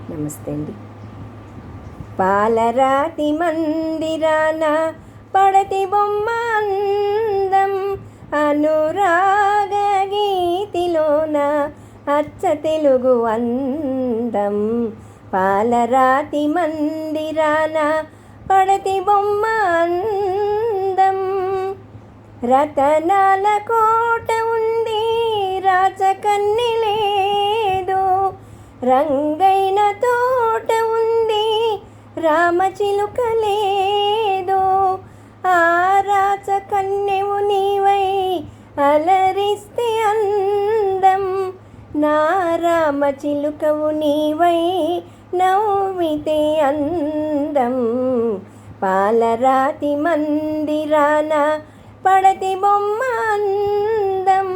నమస్తే అండి. పాలరాతి మందిరాన పడతి బొమ్మ అందం, అనురాగ గీతిలోన అచ్చ తెలుగు అందం. పాలరాతి మందిరాన పడతి బొమ్మ అందం, రతనాల కోట ఉంది రాచకన్నె లేదు, రంగైన తోట ఉంది రామచిలుక లేదు. ఆ రాచకన్యవు నీవై అలరిస్తే అందం, నా రామచిలుకవు నీవై నవ్వితే అందం. పాలరాతి మందిరాన పడతి బొమ్మ అందం,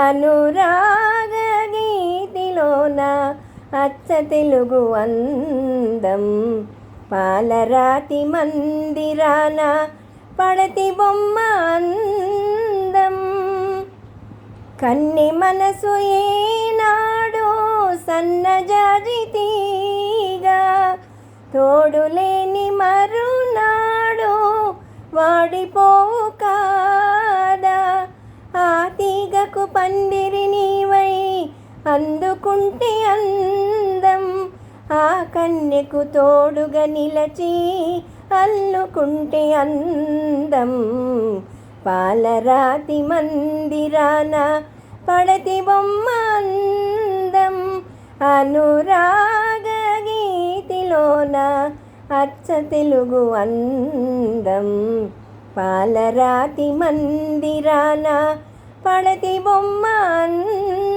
అనురాగ గీతిలోన అచ్చ తెలుగు అందం. పాలరాతి మందిరాన పడతి బొమ్మ అందం. కన్నె మనసు ఏనాడు సన్నజాజి తీగా, తోడులేని మరునాడు వాడిపోవు కాదా. ఆ తీగకు పందిరి నీవై అందుకుంటే అందం, ఆ కన్యకు తోడుగా నిలచి అల్లుకుంటే అందం. పాలరాతి మందిరాన పడతి బొమ్మ అందం, అనురాగ గీతిలోన అచ్చ తెలుగు అందం. పాలరాతి మందిరాన పడతి బొమ్మ అందం.